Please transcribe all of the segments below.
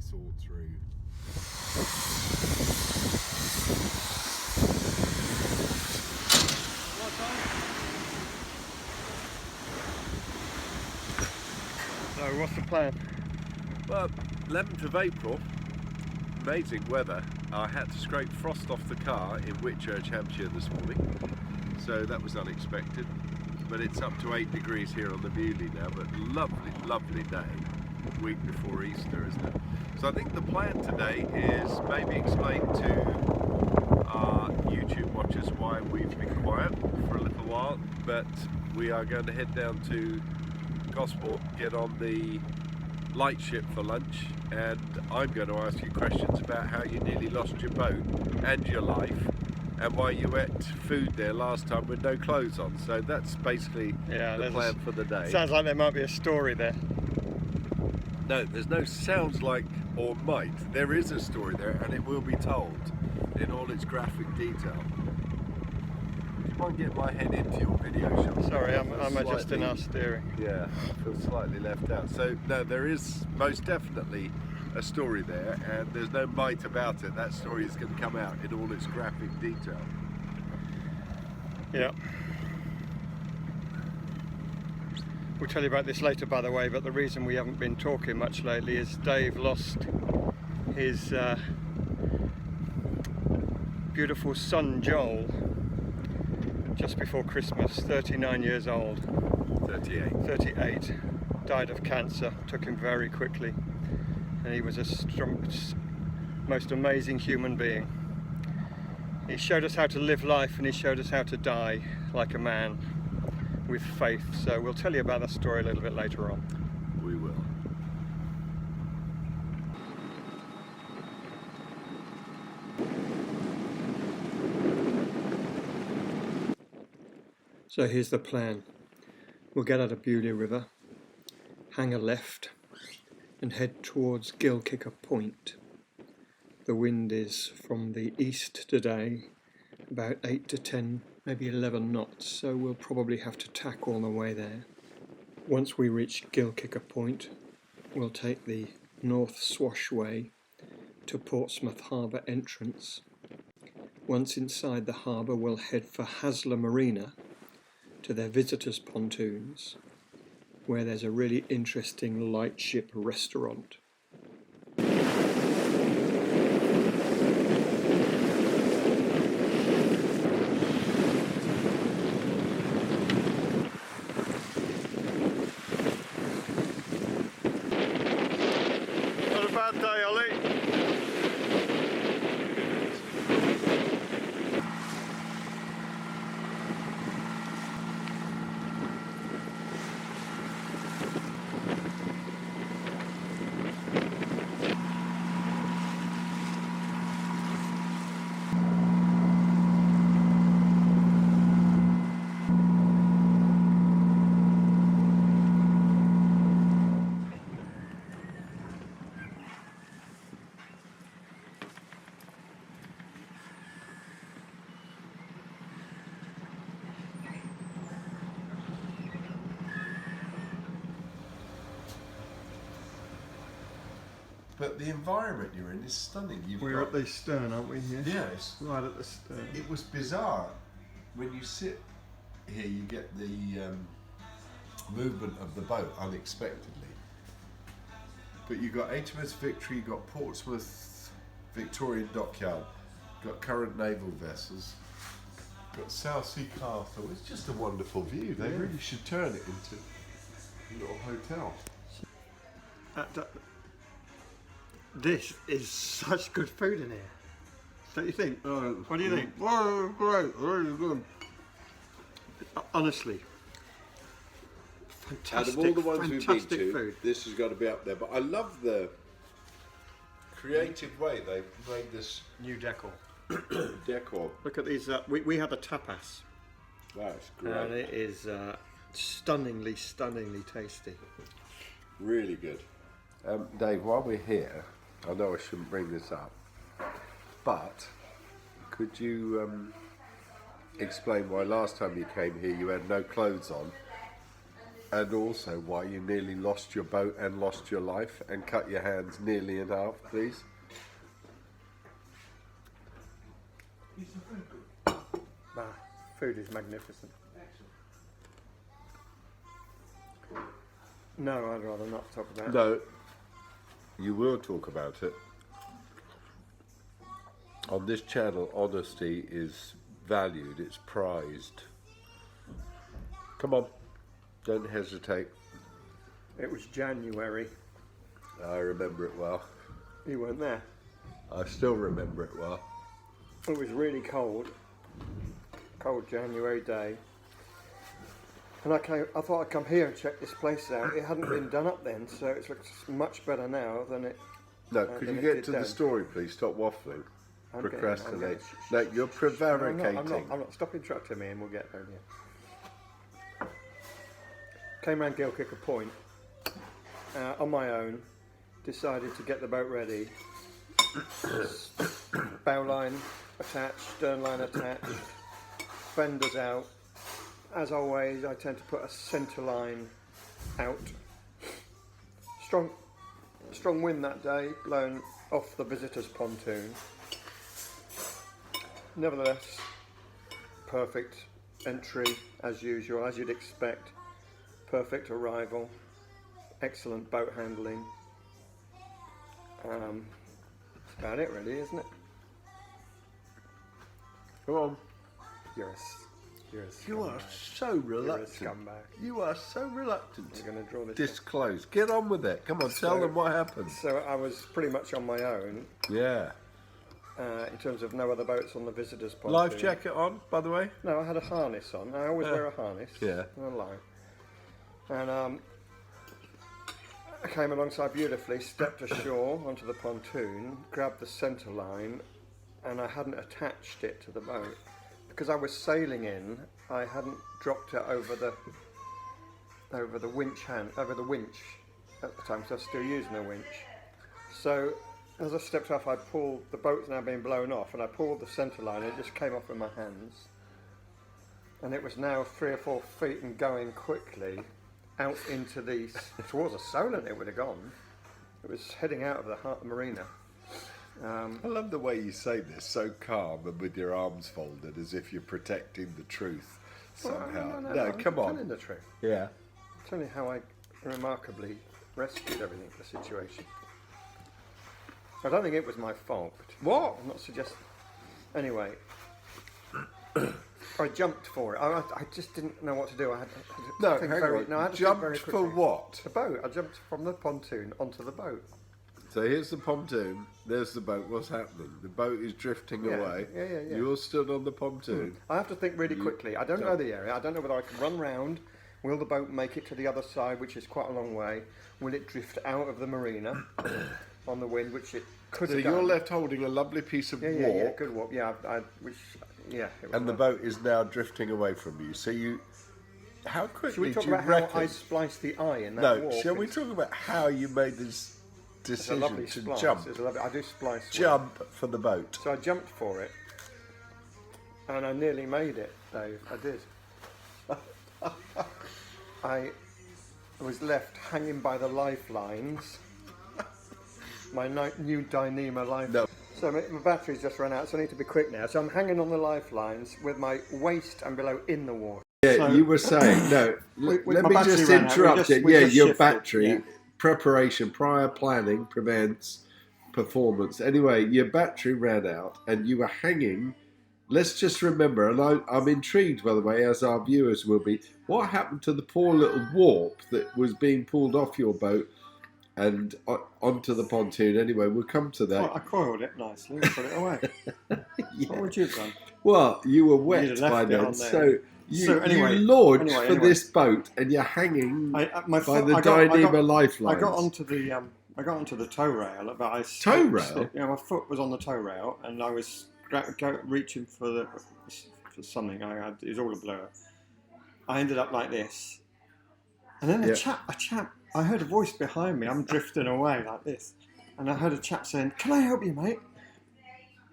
ice all through. So what's the plan? Well, 11th of April, amazing weather. I had to scrape frost off the car in Whitchurch, Hampshire this morning, so that was unexpected. But it's up to 8 degrees here on the Muley now, but lovely, lovely day, week before Easter, isn't it? So I think the plan today is maybe explain to our YouTube watchers why we've been quiet for a little while, but we are going to head down to Gosport, get on the lightship for lunch, and I'm going to ask you questions about how you nearly lost your boat and your life, and why you ate food there last time with no clothes on. So that's basically the plan for the day. Sounds like there might be a story there. No, there's no sounds like or might. There is a story there, and it will be told in all its graphic detail. Do you mind getting my head into your video shot? Sorry, I'm just in our steering. Yeah, I feel slightly left out. So no, there is most definitely a story there, and there's no might about it. That story is going to come out in all its graphic detail. Yeah. We'll tell you about this later, by the way, but the reason we haven't been talking much lately is Dave lost his beautiful son Joel just before Christmas, 39 years old. 38. Died of cancer, took him very quickly, and he was a most amazing human being. He showed us how to live life, and he showed us how to die like a man, with faith. So we'll tell you about that story a little bit later on. We will. So here's the plan. We'll get out of Beaulieu River, hang a left, and head towards Gillkicker Point. The wind is from the east today, about 8 to 10, maybe 11 knots, so we'll probably have to tack all the way there. Once we reach Gillkicker Point, we'll take the North Swash Way to Portsmouth Harbour entrance. Once inside the harbour, we'll head for Haslar Marina to their visitors' pontoons, where there's a really interesting lightship restaurant. Not a bad day, Ollie. But the environment you're in is stunning. We're at the stern, aren't we? Here? Yes. Right at the stern. It was bizarre. When you sit here, you get the movement of the boat unexpectedly. But you've got HMS Victory, you've got Portsmouth Victorian Dockyard, you've got current naval vessels, you've got South Sea Castle. It's just a wonderful view. They really should turn it into a little hotel. This is such good food in here. Don't you think? What do you think? Oh, great, really good. Honestly, fantastic. Out of all the ones we've been to, food. this has got to be up there. But I love the creative way they've made this New decor. decor. Look at these. We had a tapas. That's great. And it is stunningly tasty. Really good. Dave, while we're here, I know I shouldn't bring this up, but could you explain why last time you came here you had no clothes on And also why you nearly lost your boat and lost your life and cut your hands nearly in half, please. Food is magnificent. No, I'd rather not talk about it. No, you will talk about it. On this channel, honesty is valued, it's prized. Come on, don't hesitate. It was January. I remember it well. You weren't there. I still remember it well. It was really cold. Cold January day. And I thought I'd come here and check this place out. It hadn't been done up then, so it looks much better now than it. No, could you get to the story, please? Stop waffling. Procrastinate. No, you're prevaricating. I'm not. Stop interrupting me and we'll get there. Yeah. Came round Gilkicker Point on my own. Decided to get the boat ready. Bow line attached, stern line attached, fenders out. As always, I tend to put a centre line out. Strong wind that day, blown off the visitors' pontoon. Nevertheless, perfect entry as usual, as you'd expect. Perfect arrival, excellent boat handling. That's about it, really, isn't it? Come on. You are so reluctant. You're a scumbag. You are so reluctant. You're going to draw this. Disclose. Get on with it. Come on, tell them what happened. So I was pretty much on my own. Yeah. In terms of no other boats on the visitors' pontoon. Life jacket on, by the way? No, I had a harness on. I always wear a harness. Yeah. And a line. And I came alongside beautifully, stepped ashore onto the pontoon, grabbed the centre line, and I hadn't attached it to the boat. Because I was sailing in, I hadn't dropped it over the winch at the time, so I was still using a winch. So as I stepped off, the boat's now being blown off, and I pulled the centre line, and it just came off with my hands. And it was now 3 or 4 feet and going quickly out into towards a Solent it would have gone. It was heading out of the marina. I love the way you say this, so calm and with your arms folded, as if you're protecting the truth somehow. No, come on. I'm telling the truth. Yeah. I'm telling you how I remarkably rescued everything, the situation. I don't think it was my fault. What? I'm not suggesting. Anyway, I jumped for it. I just didn't know what to do. I had to think very, no, I had to think very jumped quickly. for what? The boat. I jumped from the pontoon onto the boat. So here's the pontoon, there's the boat, what's happening? The boat is drifting away. Yeah. You're stood on the pontoon. I have to think really quickly. I don't know the area. I don't know whether I can run round. Will the boat make it to the other side, which is quite a long way? Will it drift out of the marina on the wind, which it could have done? So you're left holding a lovely piece of warp. Yeah, good warp. Yeah, and the boat is now drifting away from you. So how quickly Shall we talk do you about reckon? how I spliced the eye in that warp? No, shall we talk about how you made this decision to jump? I do splice. Jump for the boat. So I jumped for it, and I nearly made it, Dave. I did. I was left hanging by the lifelines. My new Dyneema lifelines. No. So my battery's just run out, so I need to be quick now. So I'm hanging on the lifelines with my waist and below in the water. Yeah, so, you were saying, no, let me just interrupt it. Yeah, your shifted, battery, yeah. Preparation, prior planning prevents performance. Anyway, your battery ran out and you were hanging. Let's just remember, and I'm intrigued, by the way, as our viewers will be, what happened to the poor little warp that was being pulled off your boat and onto the pontoon? Anyway, we'll come to that. Well, I coiled it nicely and put it away. Yeah. What would you have done? Well, you were wet by then, so you launched for this boat and you're hanging by the Dyneema lifelines. I got onto the tow rail, but I tow rail. My foot was on the tow rail, and I was reaching for something. It was all a blur. I ended up like this, and then a chap. I heard a voice behind me. I'm drifting away like this, and I heard a chap saying, "Can I help you, mate?"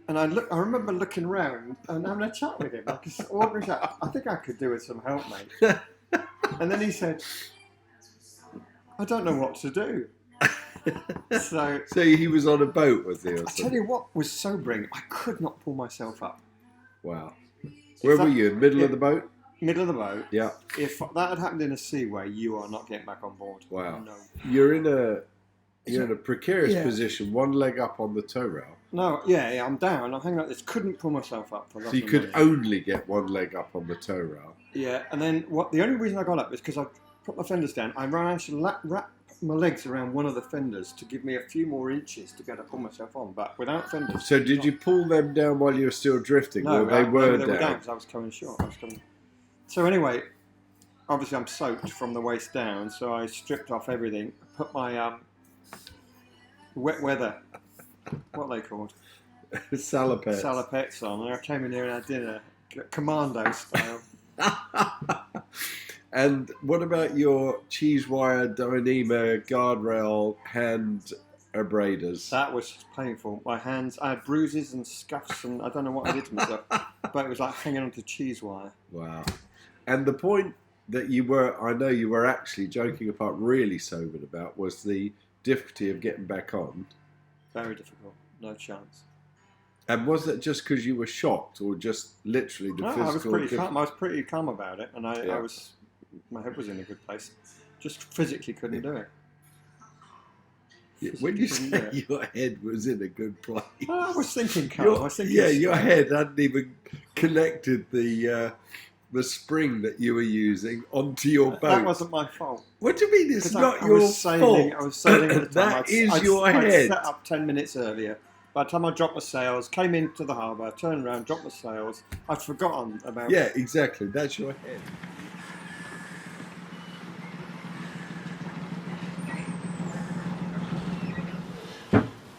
And I remember looking round and having a chat with him. I think I could do with some help, mate. And then he said, I don't know what to do. So he was on a boat, was he? Or I tell something? you what was sobering. I could not pull myself up. Wow. Where were you? In the middle of the boat? Middle of the boat. Yeah. If that had happened in a seaway, you are not getting back on board. Wow. No. You're in a precarious Yeah. position, one leg up on the tow rail. No, yeah, I'm down. I'm hanging like this. Couldn't pull myself up for So you could only get one leg up on the tow rail. Yeah, and then the only reason I got up is because I put my fenders down. I ran to wrap my legs around one of the fenders to give me a few more inches to get to pull myself on, but without fenders. So did you pull them down while you were still drifting? No, or they were down down because I was coming short. So anyway, obviously I'm soaked from the waist down, so I stripped off everything, put my wet weather, what are they called? Salopettes. Salopettes on, and I came in here and had dinner, commando style. And what about your cheese wire Dyneema guardrail hand abraders? That was painful. My hands, I had bruises and scuffs, and I don't know what I did to myself, but it was like hanging onto cheese wire. Wow. And the point that I know you were actually joking apart, really sobered about, was the difficulty of getting back on. Very difficult. No chance. And was that just because you were shocked, or just literally the physical? I was pretty calm. I was pretty calm about it, and Yeah. my head was in a good place. Just physically couldn't do it. When you Physically couldn't say do it. your head was in a good place, I was thinking calm. I was thinking your straight. head hadn't even connected the spring that you were using onto your boat. That wasn't my fault. What do you mean it's not I your was sailing, fault? I was sailing at the time. That is your I'd head. set up 10 minutes earlier. By the time I dropped my sails, came into the harbour, turned around, dropped my sails, I'd forgotten about Yeah, exactly. That's your head.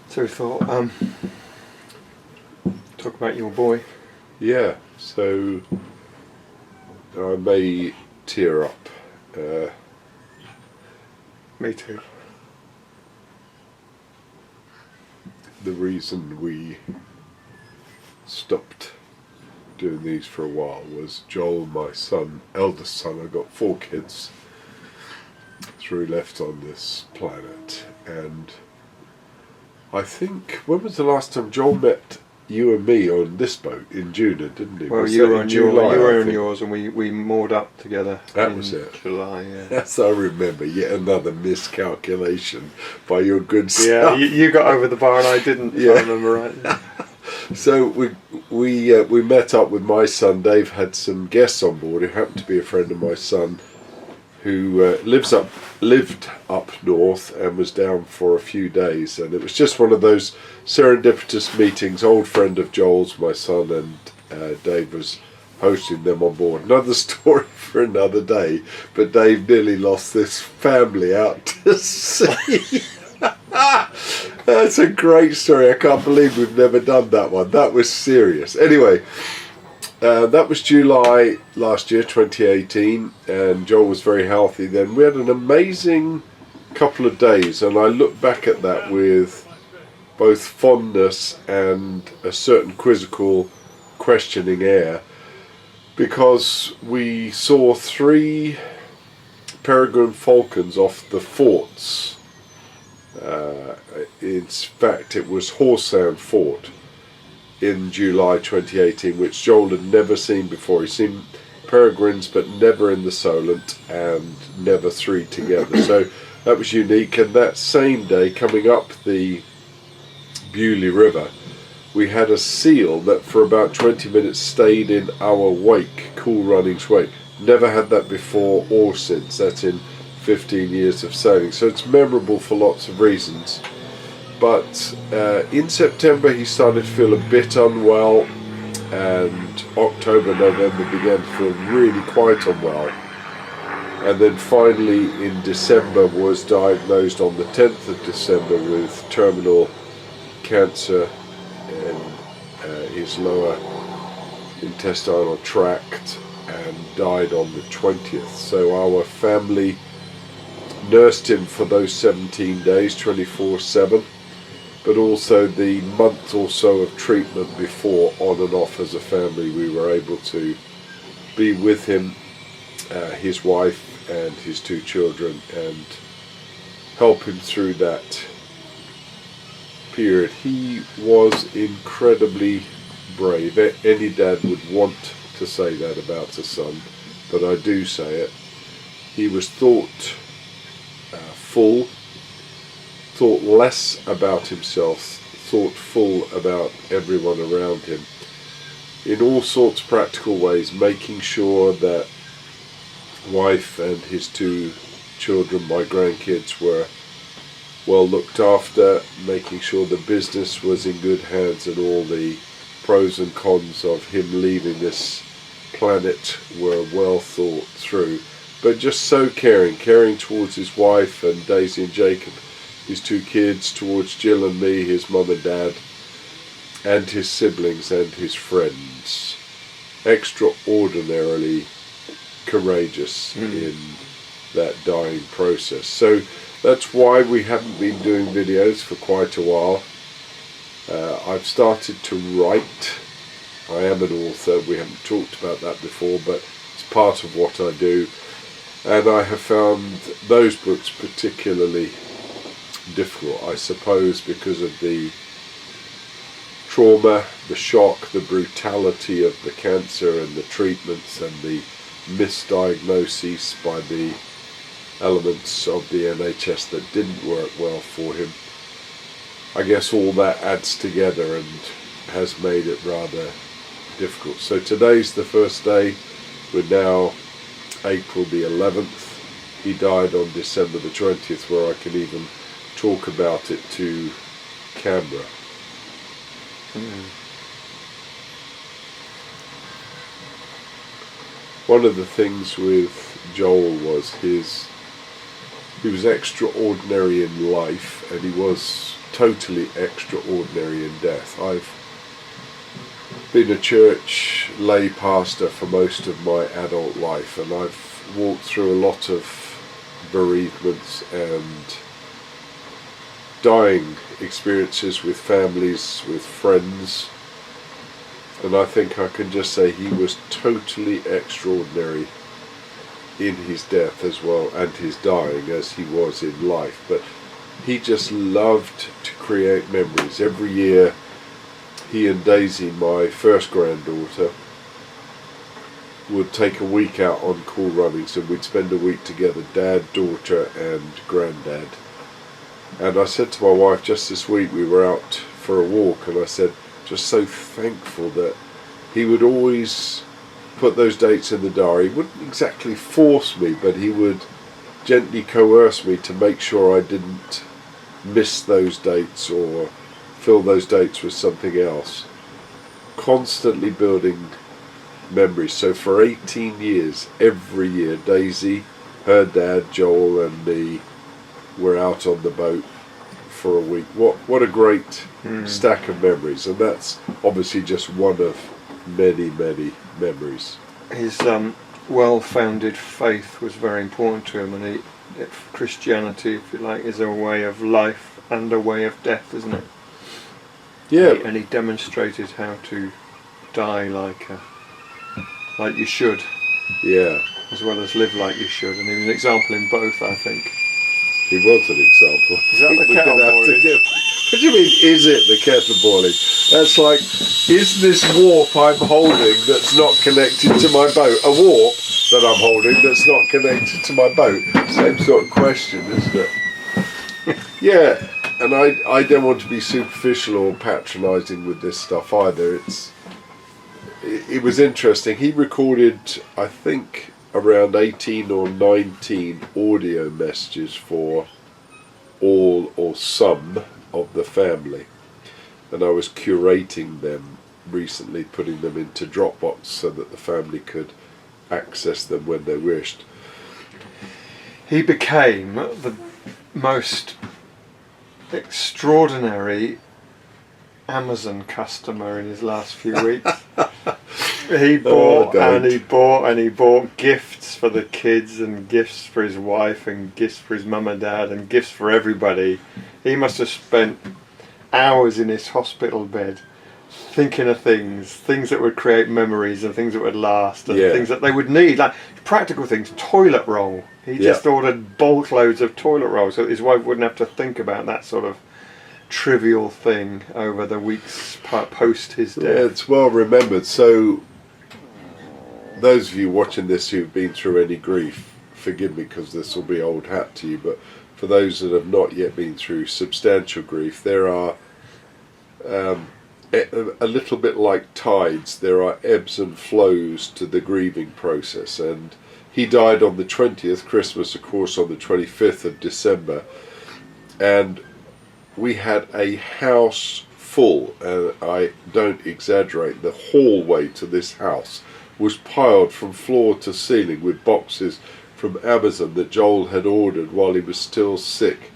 So we thought, talk about your boy. Yeah, so I may tear up. Me too. The reason we stopped doing these for a while was Joel, my son, eldest son, I've got 4 kids, 3 left on this planet, and I think, when was the last time Joel met you and me on this boat in June, didn't he? Well, Was you that were in on July, you I were on think? yours, and we moored up together. That in was it. July, yeah. Yes, I remember. Yet another miscalculation by your good Yeah, self. you got over the bar and I didn't. If I remember right. So we met up with my son. Dave had some guests on board who happened to be a friend of my son, who lived up north and was down for a few days, and it was just one of those serendipitous meetings. Old friend of Joel's, my son, and Dave was hosting them on board. Another story for another day, but Dave nearly lost this family out to sea. That's a great story. I can't believe we've never done that one. That was serious. Anyway, that was July last year, 2018, and Joel was very healthy then. We had an amazing couple of days, and I look back at that with both fondness and a certain quizzical, questioning air, because we saw 3 peregrine falcons off the forts. In fact, it was Horsesound Fort in July 2018, which Joel had never seen before. He'd seen peregrines, but never in the Solent, and never 3 together. So that was unique. And that same day, coming up the Bewley River, we had a seal that for about 20 minutes stayed in our wake, Cool Running's wake. Never had that before or since. That's in 15 years of sailing. So it's memorable for lots of reasons. But in September he started to feel a bit unwell, and October, November began to feel really quite unwell. And then finally in December was diagnosed on the 10th of December with terminal cancer in his lower intestinal tract, and died on the 20th. So our family nursed him for those 17 days, 24/7, but also the month or so of treatment before, on and off as a family, we were able to be with him, his wife and his 2 children, and help him through that period. He was incredibly brave. Any dad would want to say that about a son, but I do say it. He was thought less about himself, thought full about everyone around him, in all sorts of practical ways, making sure that wife and his 2 children, my grandkids, were well looked after, making sure the business was in good hands, and all the pros and cons of him leaving this planet were well thought through. But just so caring towards his wife and Daisy and Jacob, his 2 kids, towards Jill and me, his mum and dad, and his siblings and his friends. Extraordinarily courageous in that dying process. So that's why we haven't been doing videos for quite a while. I've started to write. I am an author. We haven't talked about that before, but it's part of what I do. And I have found those books particularly difficult, I suppose, because of the trauma, the shock, the brutality of the cancer and the treatments and the misdiagnoses by the elements of the NHS that didn't work well for him. I guess all that adds together and has made it rather difficult. So today's the first day. We're now April the 11th. He died on December the 20th, where I can even talk about it to camera. One of the things with Joel was he was extraordinary in life, and he was totally extraordinary in death. I've been a church lay pastor for most of my adult life, and I've walked through a lot of bereavements and dying experiences with families, with friends, and I think I can just say he was totally extraordinary in his death as well, and his dying, as he was in life. But he just loved to create memories. Every year he and Daisy, my first granddaughter, would take a week out on cool runnings, and we'd spend a week together, dad, daughter and granddad. And I said to my wife just this week, we were out for a walk, and I said, just so thankful that he would always put those dates in the diary. He wouldn't exactly force me, but he would gently coerce me to make sure I didn't miss those dates or fill those dates with something else. Constantly building memories. So for 18 years, every year, Daisy, her dad, Joel and me were out on the boat for a week. What a great stack of memories, and that's obviously just one of many, many memories. His well-founded faith was very important to him, and Christianity, if you like, is a way of life and a way of death, isn't it? Yeah. And he demonstrated how to die like you should. Yeah. As well as live like you should, and he was an example in both, I think. He was an example. Is that the kettle boiling? What do you mean, is it the kettle boiling? That's like, is this warp I'm holding that's not connected to my boat a warp that I'm holding that's not connected to my boat? Same sort of question, isn't it? Yeah, and I don't want to be superficial or patronising with this stuff either. It was interesting. He recorded, I think, around 18 or 19 audio messages for all or some of the family, and I was curating them recently, putting them into Dropbox so that the family could access them when they wished. He became the most extraordinary Amazon customer in his last few weeks. He bought and he bought and he bought gifts for the kids and gifts for his wife and gifts for his mum and dad and gifts for everybody. He must have spent hours in his hospital bed thinking of things that would create memories and things that would last and things that they would need, like practical things. Toilet roll. He just ordered bulk loads of toilet rolls so his wife wouldn't have to think about that sort of trivial thing over the weeks post his death. Yeah, it's well remembered. So, those of you watching this who've been through any grief, forgive me because this will be old hat to you, but for those that have not yet been through substantial grief, there are a little bit like tides, there are ebbs and flows to the grieving process, and he died on the 20th, Christmas of course on the 25th of December, and we had a house full, and I don't exaggerate, the hallway to this house was piled from floor to ceiling with boxes from Amazon that Joel had ordered while he was still sick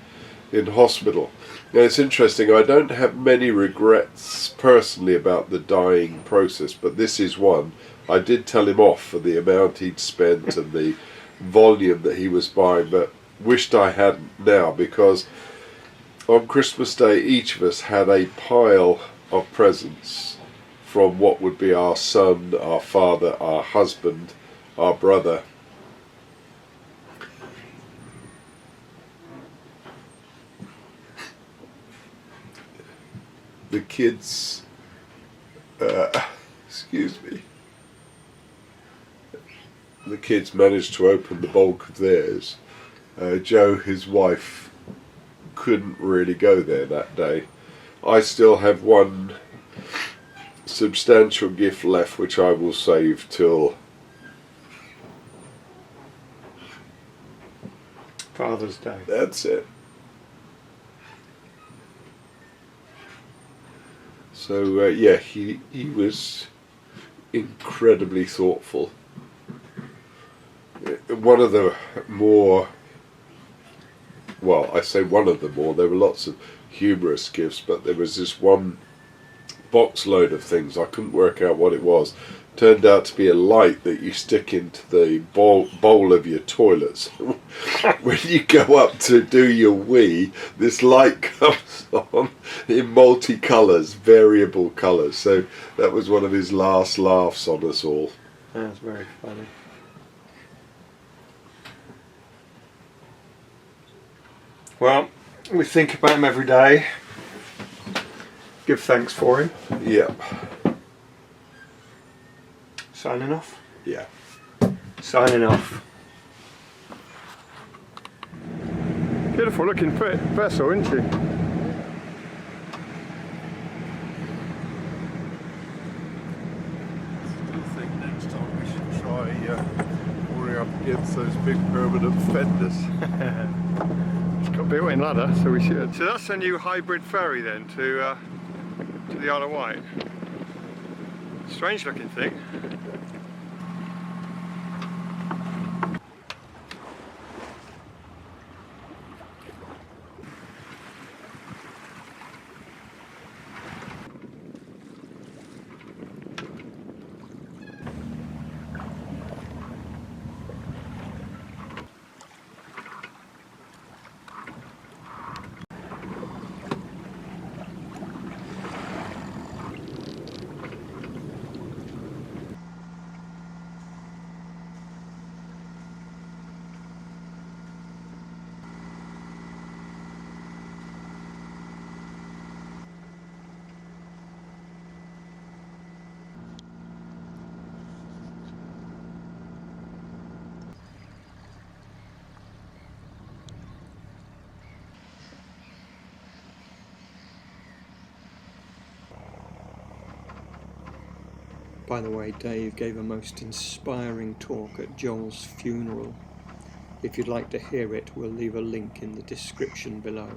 in hospital. Now it's interesting, I don't have many regrets personally about the dying process, but this is one. I did tell him off for the amount he'd spent and the volume that he was buying, but wished I hadn't now, because on Christmas Day each of us had a pile of presents from what would be our son, our father, our husband, our brother. The kids, excuse me, the kids managed to open the bulk of theirs. Joe, his wife, couldn't really go there that day. I still have one substantial gift left which I will save till Father's Day. That's it. So yeah, he was incredibly thoughtful. One of the more, well, I say one of the more, there were lots of humorous gifts, but there was this one box load of things, I couldn't work out what it was. Turned out to be a light that you stick into the bowl of your toilets. When you go up to do your wee, this light comes on in multi-colours, variable colours. So that was one of his last laughs on us all. That's very funny. Well, we think about him every day. Give thanks for him. Yeah. Signing off? Yeah. Signing off. Beautiful looking vessel, isn't she? Do you think next time we should try mooring up against those big permanent fenders? It's got built-in ladder, so we should. So that's a new hybrid ferry then to the Isle of Wight. Strange looking thing. By the way, Dave gave a most inspiring talk at Joel's funeral. If you'd like to hear it, we'll leave a link in the description below.